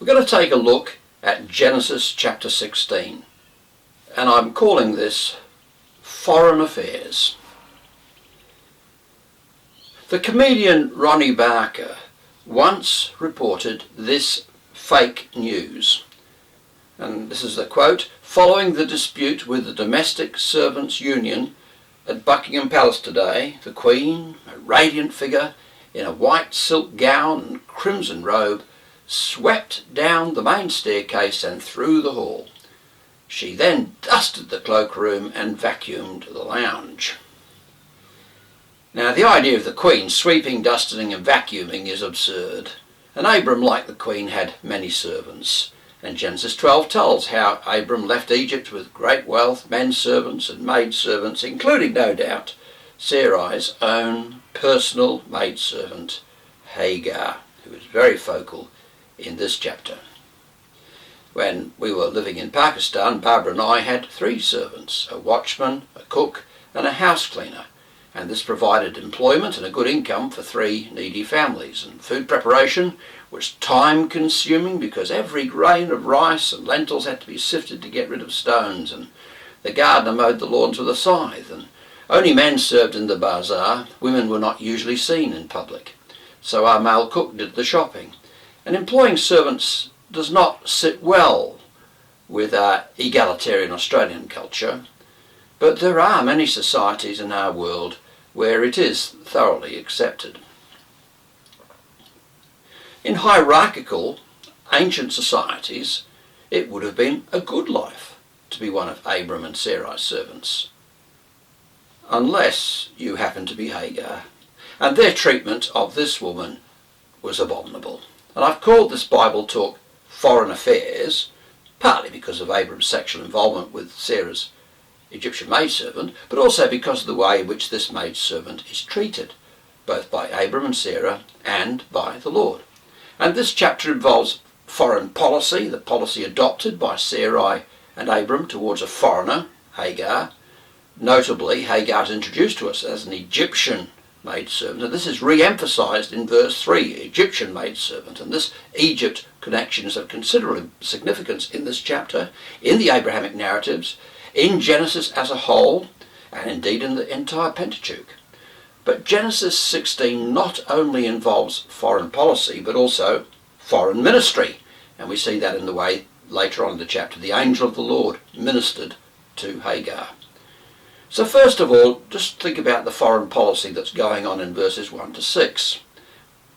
We're going to take a look at Genesis chapter 16, and I'm calling this Foreign Affairs. The comedian Ronnie Barker once reported this fake news, and this is the quote: "Following the dispute with the Domestic Servants Union at Buckingham Palace today, the Queen, a radiant figure in a white silk gown and crimson robe, swept down the main staircase and through the hall. She then dusted the cloakroom and vacuumed the lounge." Now, the idea of the Queen sweeping, dusting and vacuuming is absurd. And Abram, like the Queen, had many servants. And Genesis 12 tells how Abram left Egypt with great wealth, men servants and maid servants, including, no doubt, Sarai's own personal maidservant, Hagar, who is very focal in this chapter. When we were living in Pakistan, Barbara and I had 3 servants, a watchman, a cook and a house cleaner, and this provided employment and a good income for 3 needy families. And food preparation was time consuming because every grain of rice and lentils had to be sifted to get rid of stones, and the gardener mowed the lawns with a scythe, and only men served in the bazaar. Women were not usually seen in public, so our male cook did the shopping. And employing servants does not sit well with our egalitarian Australian culture, but there are many societies in our world where it is thoroughly accepted. In hierarchical, ancient societies, it would have been a good life to be one of Abram and Sarai's servants, unless you happen to be Hagar, and their treatment of this woman was abominable. And I've called this Bible talk Foreign Affairs, partly because of Abram's sexual involvement with Sarah's Egyptian maidservant, but also because of the way in which this maidservant is treated, both by Abram and Sarah and by the Lord. And this chapter involves foreign policy, the policy adopted by Sarai and Abram towards a foreigner, Hagar. Notably, Hagar is introduced to us as an Egyptian maidservant, and this is re-emphasised in verse 3, Egyptian maidservant, and this Egypt connection is of considerable significance in this chapter, in the Abrahamic narratives, in Genesis as a whole, and indeed in the entire Pentateuch. But Genesis 16 not only involves foreign policy, but also foreign ministry, and we see that in the way later on in the chapter the angel of the Lord ministered to Hagar. So first of all, just think about the foreign policy that's going on in verses 1 to 6.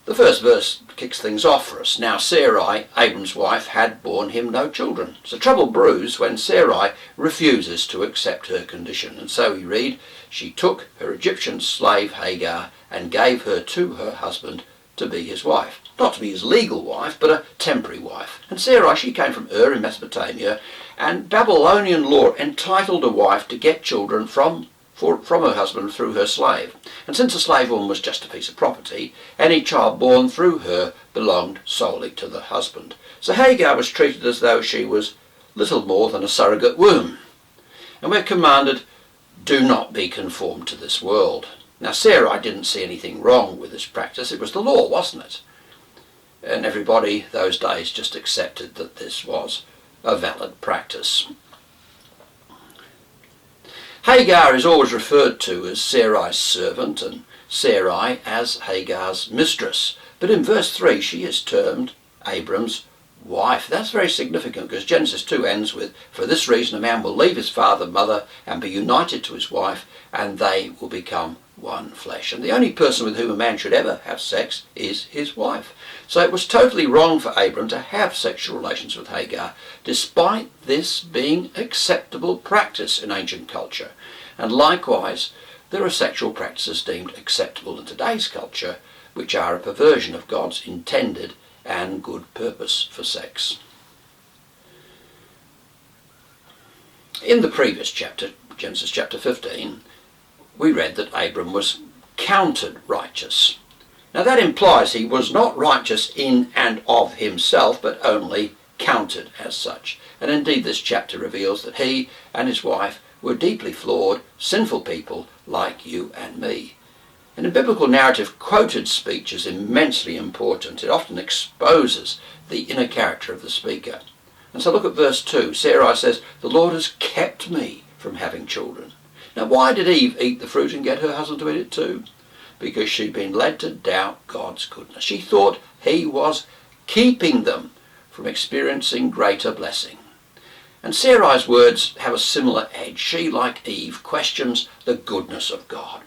The first verse kicks things off for us. Now Sarai, Abram's wife, had borne him no children. So trouble brews when Sarai refuses to accept her condition. And so we read, she took her Egyptian slave Hagar and gave her to her husband to be his wife. Not to be his legal wife, but a temporary wife. And Sarai, she came from Ur in Mesopotamia, and Babylonian law entitled a wife to get children from her husband through her slave. And since a slave woman was just a piece of property, any child born through her belonged solely to the husband. So Hagar was treated as though she was little more than a surrogate womb. And we're commanded, do not be conformed to this world. Now Sarai didn't see anything wrong with this practice. It was the law, wasn't it? And everybody those days just accepted that this was a valid practice. Hagar is always referred to as Sarai's servant and Sarai as Hagar's mistress. But in verse 3 she is termed Abram's wife. That's very significant because Genesis 2 ends with, for this reason a man will leave his father and mother and be united to his wife, and they will become one flesh. And the only person with whom a man should ever have sex is his wife. So it was totally wrong for Abram to have sexual relations with Hagar, despite this being acceptable practice in ancient culture. And likewise, there are sexual practices deemed acceptable in today's culture, which are a perversion of God's intended and good purpose for sex. In the previous chapter, Genesis chapter 15, we read that Abram was counted righteous. Now that implies he was not righteous in and of himself, but only counted as such. And indeed this chapter reveals that he and his wife were deeply flawed, sinful people like you and me. And in biblical narrative, quoted speech is immensely important. It often exposes the inner character of the speaker. And so look at verse 2. Sarai says, "The Lord has kept me from having children." Now why did Eve eat the fruit and get her husband to eat it too? Because she'd been led to doubt God's goodness. She thought he was keeping them from experiencing greater blessing. And Sarai's words have a similar edge. She, like Eve, questions the goodness of God.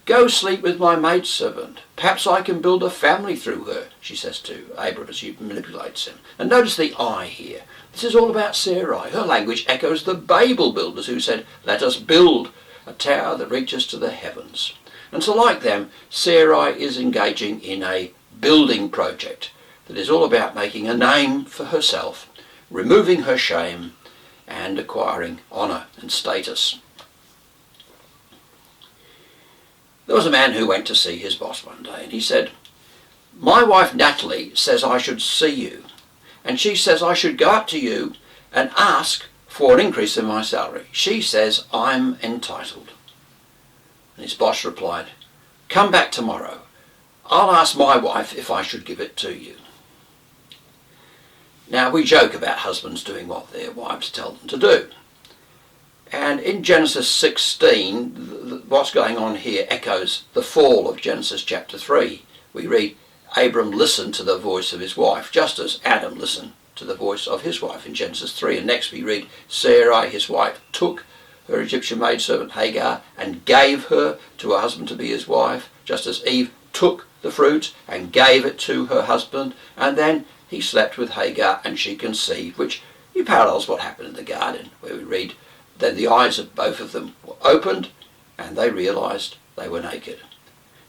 "Go sleep with my maidservant. Perhaps I can build a family through her," she says to Abram as she manipulates him. And notice the I here. This is all about Sarai. Her language echoes the Babel builders who said, "Let us build a tower that reaches to the heavens." And so like them, Sarai is engaging in a building project that is all about making a name for herself, removing her shame, and acquiring honour and status. There was a man who went to see his boss one day, and he said, "My wife Natalie says I should see you, and she says I should go up to you and ask for an increase in my salary. She says I'm entitled." And his boss replied, "Come back tomorrow. I'll ask my wife if I should give it to you." Now we joke about husbands doing what their wives tell them to do. And in Genesis 16, what's going on here echoes the fall of Genesis chapter 3. We read, Abram listened to the voice of his wife, just as Adam listened to the voice of his wife in Genesis 3. And next we read, Sarai, his wife, took her Egyptian maidservant Hagar and gave her to her husband to be his wife, just as Eve took the fruit and gave it to her husband, and then he slept with Hagar and she conceived, which parallels what happened in the garden, where we read, "Then the eyes of both of them were opened and they realised they were naked."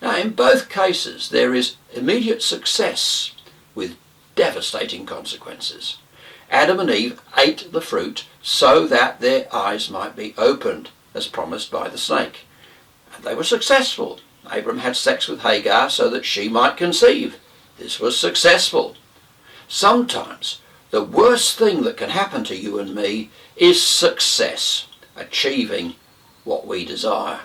Now in both cases there is immediate success with devastating consequences. Adam and Eve ate the fruit so that their eyes might be opened, as promised by the snake. And they were successful. Abram had sex with Hagar so that she might conceive. This was successful. Sometimes the worst thing that can happen to you and me is success, achieving what we desire.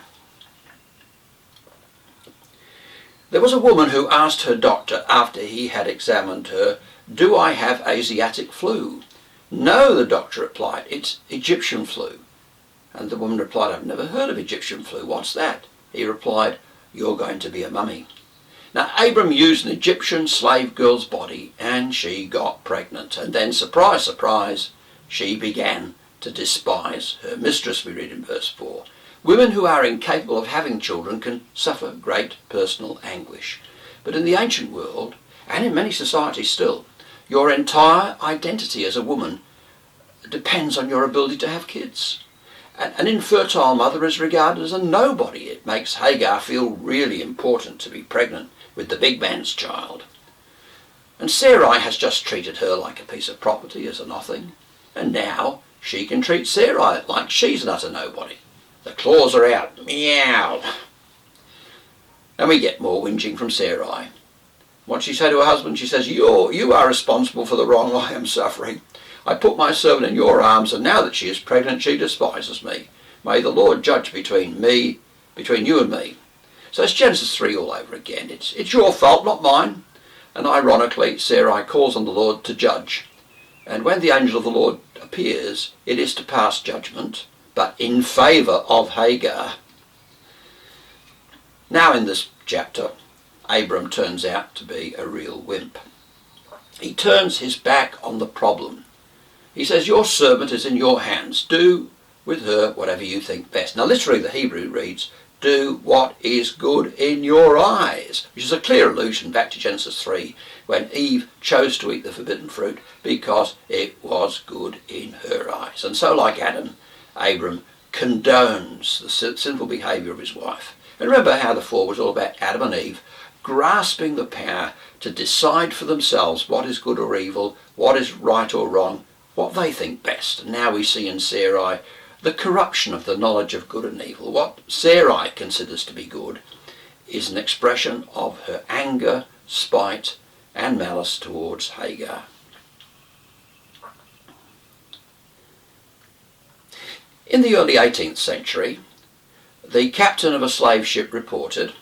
There was a woman who asked her doctor after he had examined her, "Do I have Asiatic flu?" "No," the doctor replied, "it's Egyptian flu." And the woman replied, "I've never heard of Egyptian flu. What's that?" He replied, "You're going to be a mummy." Now Abram used an Egyptian slave girl's body and she got pregnant. And then, surprise, surprise, she began to despise her mistress, we read in verse 4. Women who are incapable of having children can suffer great personal anguish. But in the ancient world, and in many societies still, your entire identity as a woman depends on your ability to have kids. An infertile mother is regarded as a nobody. It makes Hagar feel really important to be pregnant with the big man's child. And Sarai has just treated her like a piece of property, as a nothing. And now she can treat Sarai like she's an utter nobody. The claws are out. Meow. And we get more whinging from Sarai. What she said to her husband, she says, you are responsible for the wrong I am suffering. I put my servant in your arms, and now that she is pregnant, she despises me. May the Lord judge between you and me. So it's Genesis 3 all over again. It's your fault, not mine. And ironically, Sarai calls on the Lord to judge. And when the angel of the Lord appears, it is to pass judgment, but in favour of Hagar. Now in this chapter, Abram turns out to be a real wimp. He turns his back on the problem. He says, "Your servant is in your hands. Do with her whatever you think best." Now literally the Hebrew reads, "Do what is good in your eyes," which is a clear allusion back to Genesis 3, when Eve chose to eat the forbidden fruit because it was good in her eyes. And so, like Adam, Abram condones the sinful behaviour of his wife. And remember how the fall was all about Adam and Eve grasping the power to decide for themselves what is good or evil, what is right or wrong, what they think best. And now we see in Sarai the corruption of the knowledge of good and evil. What Sarai considers to be good is an expression of her anger, spite, and malice towards Hagar. In the early 18th century, The captain of a slave ship reported,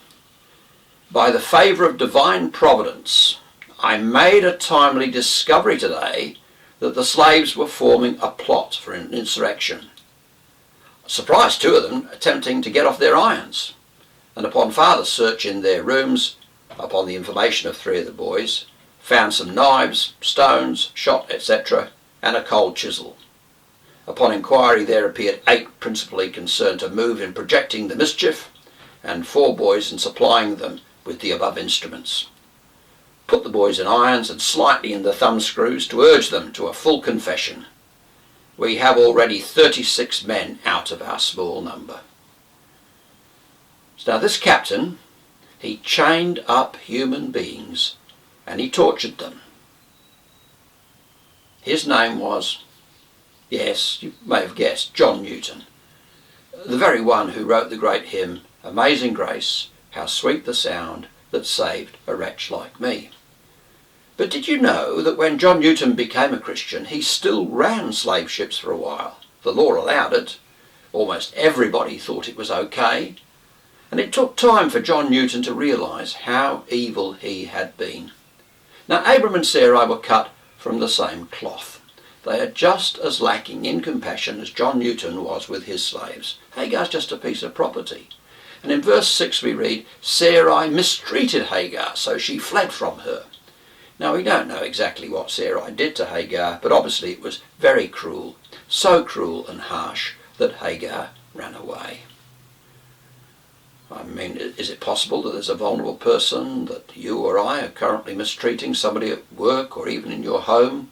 "By the favour of divine providence, I made a timely discovery today that the slaves were forming a plot for an insurrection. Surprised two of them attempting to get off their irons, and upon farther search in their rooms, upon the information of three of the boys, found some knives, stones, shot, etc., and a cold chisel. Upon inquiry there appeared 8 principally concerned to move in projecting the mischief, and 4 boys in supplying them with the above instruments. Put the boys in irons and slightly in the thumb screws to urge them to a full confession. We have already 36 men out of our small number." So now this captain, he chained up human beings and he tortured them. His name was, yes, you may have guessed, John Newton, the very one who wrote the great hymn, "Amazing Grace, how sweet the sound that saved a wretch like me." But did you know that when John Newton became a Christian, he still ran slave ships for a while? The law allowed it. Almost everybody thought it was okay. And it took time for John Newton to realise how evil he had been. Now, Abram and Sarai were cut from the same cloth. They are just as lacking in compassion as John Newton was with his slaves. Hagar's just a piece of property. And in verse 6 we read, "Sarai mistreated Hagar, so she fled from her." Now, we don't know exactly what Sarai did to Hagar, but obviously it was very cruel, so cruel and harsh that Hagar ran away. I mean, is it possible that there's a vulnerable person that you or I are currently mistreating, somebody at work or even in your home?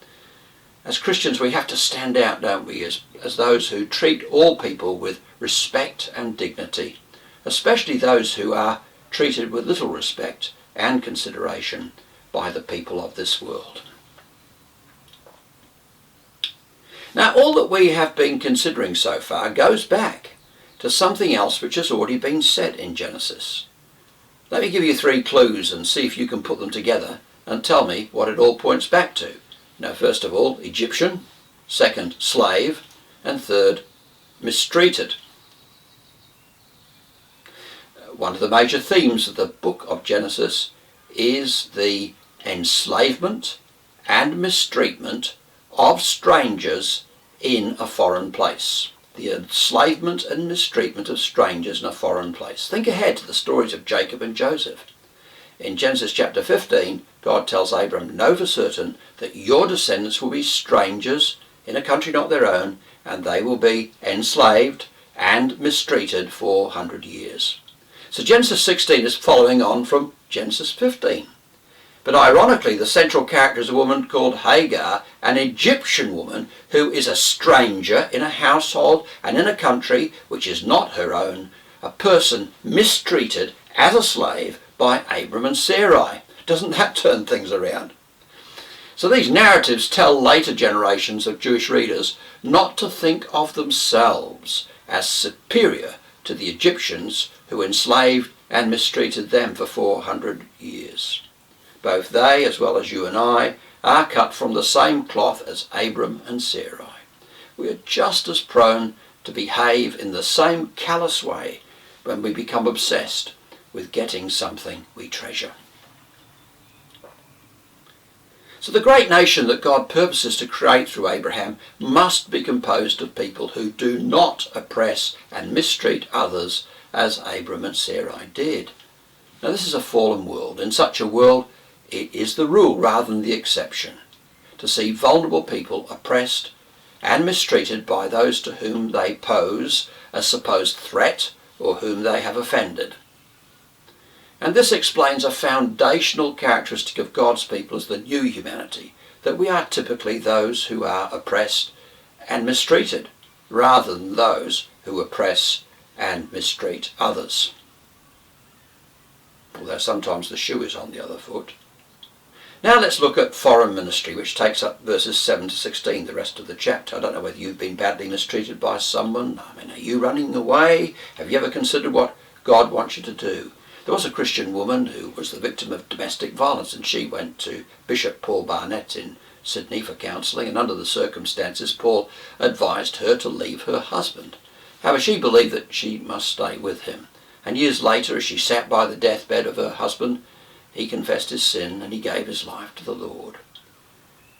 As Christians, we have to stand out, don't we, as those who treat all people with respect and dignity, especially those who are treated with little respect and consideration by the people of this world. Now, all that we have been considering so far goes back to something else which has already been said in Genesis. Let me give you 3 clues and see if you can put them together and tell me what it all points back to. Now, first of all, Egyptian, second, slave, and third, mistreated. One of the major themes of the book of Genesis is the enslavement and mistreatment of strangers in a foreign place. The enslavement and mistreatment of strangers in a foreign place. Think ahead to the stories of Jacob and Joseph. In Genesis chapter 15, God tells Abram, "Know for certain that your descendants will be strangers in a country not their own, and they will be enslaved and mistreated for 100 years. So Genesis 16 is following on from Genesis 15. But ironically, the central character is a woman called Hagar, an Egyptian woman who is a stranger in a household and in a country which is not her own, a person mistreated as a slave by Abram and Sarai. Doesn't that turn things around? So these narratives tell later generations of Jewish readers not to think of themselves as superior to the Egyptians who enslaved and mistreated them for 400 years. Both they, as well as you and I, are cut from the same cloth as Abram and Sarai. We are just as prone to behave in the same callous way when we become obsessed with getting something we treasure. So the great nation that God purposes to create through Abraham must be composed of people who do not oppress and mistreat others as Abram and Sarai did. Now, this is a fallen world. In such a world, it is the rule rather than the exception to see vulnerable people oppressed and mistreated by those to whom they pose a supposed threat or whom they have offended. And this explains a foundational characteristic of God's people as the new humanity, that we are typically those who are oppressed and mistreated, rather than those who oppress and mistreat others. Although sometimes the shoe is on the other foot. Now let's look at foreign ministry, which takes up verses 7 to 16, the rest of the chapter. I don't know whether you've been badly mistreated by someone. I mean, are you running away? Have you ever considered what God wants you to do? There was a Christian woman who was the victim of domestic violence, and she went to Bishop Paul Barnett in Sydney for counselling, and under the circumstances Paul advised her to leave her husband. However, she believed that she must stay with him. And years later, as she sat by the deathbed of her husband, he confessed his sin and he gave his life to the Lord.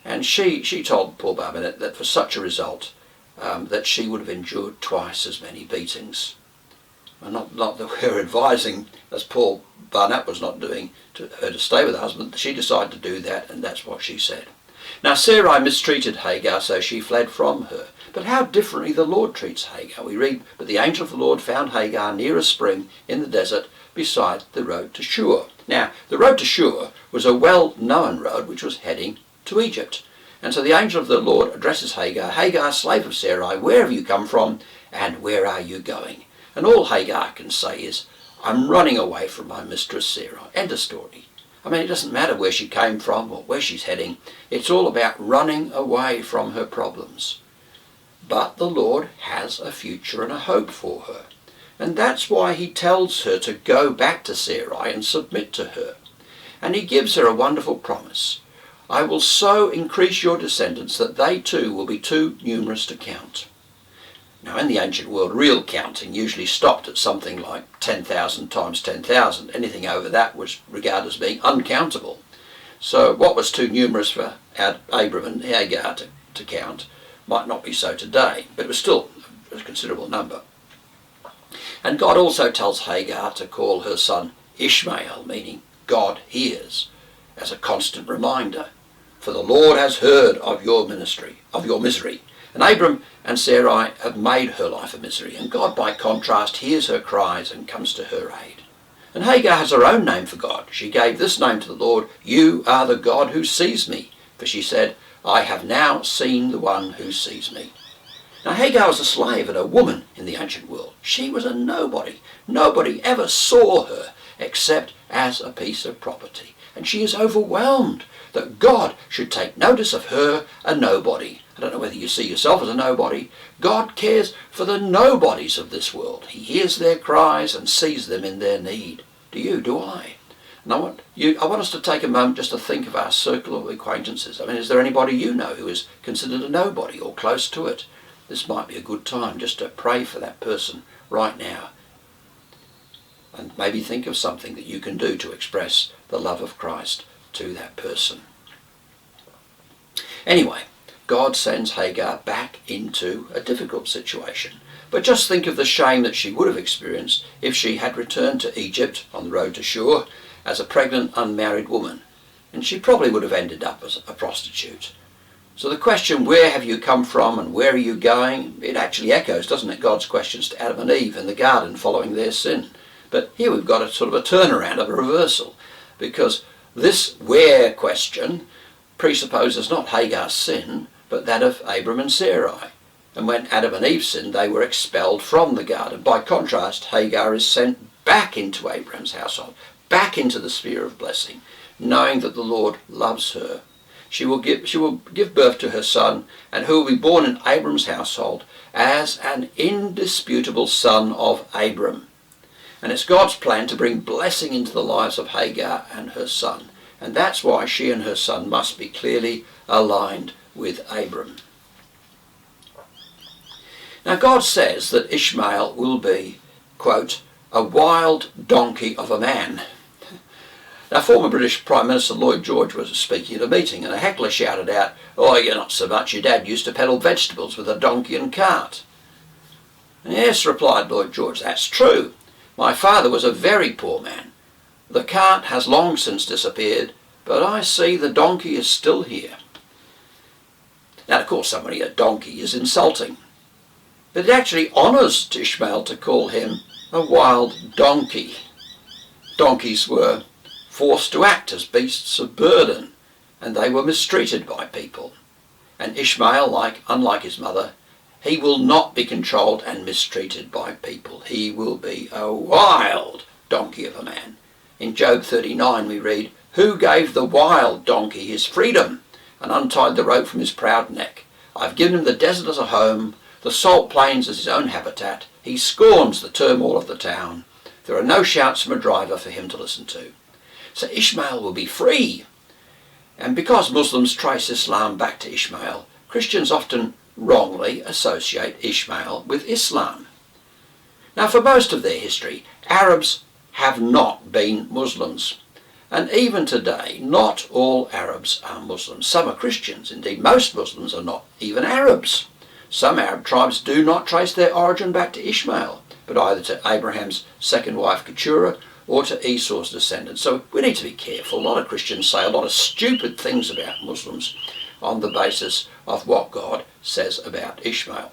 And she told poor Barnett that for such a result, that she would have endured twice as many beatings. And not that we're advising, as Paul Barnett was not doing, to her to stay with her husband. She decided to do that, and that's what she said. Now Sarai mistreated Hagar, so she fled from her. But how differently the Lord treats Hagar. We read, "But the angel of the Lord found Hagar near a spring in the desert beside the road to Shur." Now, the road to Shur was a well-known road which was heading to Egypt. And so the angel of the Lord addresses Hagar, "Hagar, slave of Sarai, where have you come from and where are you going?" And all Hagar can say is, "I'm running away from my mistress Sarai." End of story. I mean, it doesn't matter where she came from or where she's heading. It's all about running away from her problems. But the Lord has a future and a hope for her. And that's why he tells her to go back to Sarai and submit to her. And he gives her a wonderful promise. "I will so increase your descendants that they too will be too numerous to count." Now, in the ancient world, real counting usually stopped at something like 10,000 times 10,000. Anything over that was regarded as being uncountable. So what was too numerous for Abram and Hagar to count might not be so today, but it was still a considerable number. And God also tells Hagar to call her son Ishmael, meaning God hears, as a constant reminder. "For the Lord has heard of your misery. And Abram and Sarai have made her life a misery, and God, by contrast, hears her cries and comes to her aid. And Hagar has her own name for God. She gave this name to the Lord: "You are the God who sees me." For she said, "I have now seen the one who sees me." Now Hagar was a slave and a woman in the ancient world. She was a nobody. Nobody ever saw her except as a piece of property. And she is overwhelmed that God should take notice of her, a nobody. I don't know whether you see yourself as a nobody. God cares for the nobodies of this world. He hears their cries and sees them in their need. Do you? Do I? And I want us to take a moment just to think of our circle of acquaintances. I mean, is there anybody you know who is considered a nobody or close to it? This might be a good time just to pray for that person right now. And maybe think of something that you can do to express the love of Christ to that person. Anyway, God sends Hagar back into a difficult situation. But just think of the shame that she would have experienced if she had returned to Egypt on the road to Shur as a pregnant, unmarried woman. And she probably would have ended up as a prostitute. So the question, where have you come from and where are you going? It actually echoes, doesn't it, God's questions to Adam and Eve in the garden following their sin. But here we've got a sort of a turnaround, of a reversal, because this where question presupposes not Hagar's sin, but that of Abram and Sarai. And when Adam and Eve sinned, they were expelled from the garden. By contrast, Hagar is sent back into Abraham's household, back into the sphere of blessing, knowing that the Lord loves her. She will give birth to her son, and who will be born in Abram's household as an indisputable son of Abram. And it's God's plan to bring blessing into the lives of Hagar and her son. And that's why she and her son must be clearly aligned with Abram. Now God says that Ishmael will be, quote, "a wild donkey of a man." Now, former British Prime Minister Lloyd George was speaking at a meeting, and a heckler shouted out, "Oh, you're not so much. Your dad used to peddle vegetables with a donkey and cart." "Yes," replied Lloyd George, "that's true. My father was a very poor man. The cart has long since disappeared, but I see the donkey is still here." Now, of course, somebody a donkey is insulting, but it actually honours Ishmael to call him a wild donkey. Donkeys were forced to act as beasts of burden, and they were mistreated by people. And Ishmael, unlike his mother, he will not be controlled and mistreated by people. He will be a wild donkey of a man. In Job 39 we read, "Who gave the wild donkey his freedom and untied the rope from his proud neck? I've given him the desert as a home, the salt plains as his own habitat. He scorns the turmoil of the town. There are no shouts from a driver for him to listen to." So Ishmael will be free. And because Muslims trace Islam back to Ishmael, Christians often wrongly associate Ishmael with Islam. Now, for most of their history, Arabs have not been Muslims. And even today, not all Arabs are Muslims. Some are Christians. Indeed, most Muslims are not even Arabs. Some Arab tribes do not trace their origin back to Ishmael, but either to Abraham's second wife Keturah or to Esau's descendants. So we need to be careful. A lot of Christians say a lot of stupid things about Muslims on the basis of what God says about Ishmael.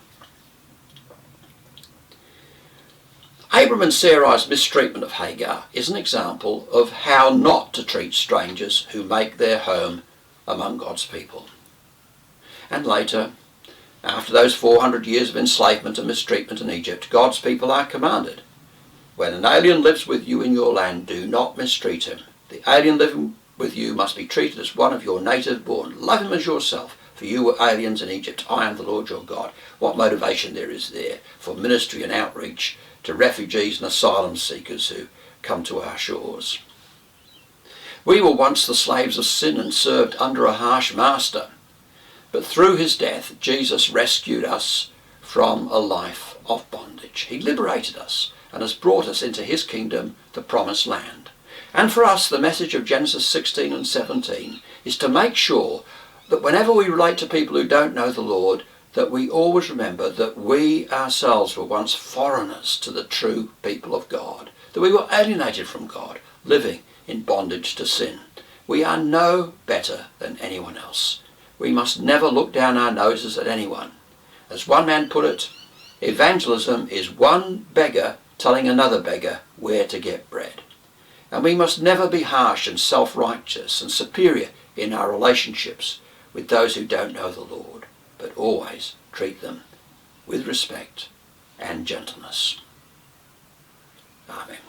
Abram and Sarai's mistreatment of Hagar is an example of how not to treat strangers who make their home among God's people. And later, after those 400 years of enslavement and mistreatment in Egypt, God's people are commanded, when an alien lives with you in your land, do not mistreat him. The alien living with you must be treated as one of your native born. Love him as yourself, for you were aliens in Egypt. I am the Lord your God. What motivation there is there for ministry and outreach to refugees and asylum seekers who come to our shores. We were once the slaves of sin and served under a harsh master, but through his death, Jesus rescued us from a life of bondage. He liberated us and has brought us into his kingdom, the promised land. And for us, the message of Genesis 16 and 17 is to make sure that whenever we relate to people who don't know the Lord, that we always remember that we ourselves were once foreigners to the true people of God, that we were alienated from God, living in bondage to sin. We are no better than anyone else. We must never look down our noses at anyone. As one man put it, evangelism is one beggar telling another beggar where to get bread. And we must never be harsh and self-righteous and superior in our relationships with those who don't know the Lord, but always treat them with respect and gentleness. Amen.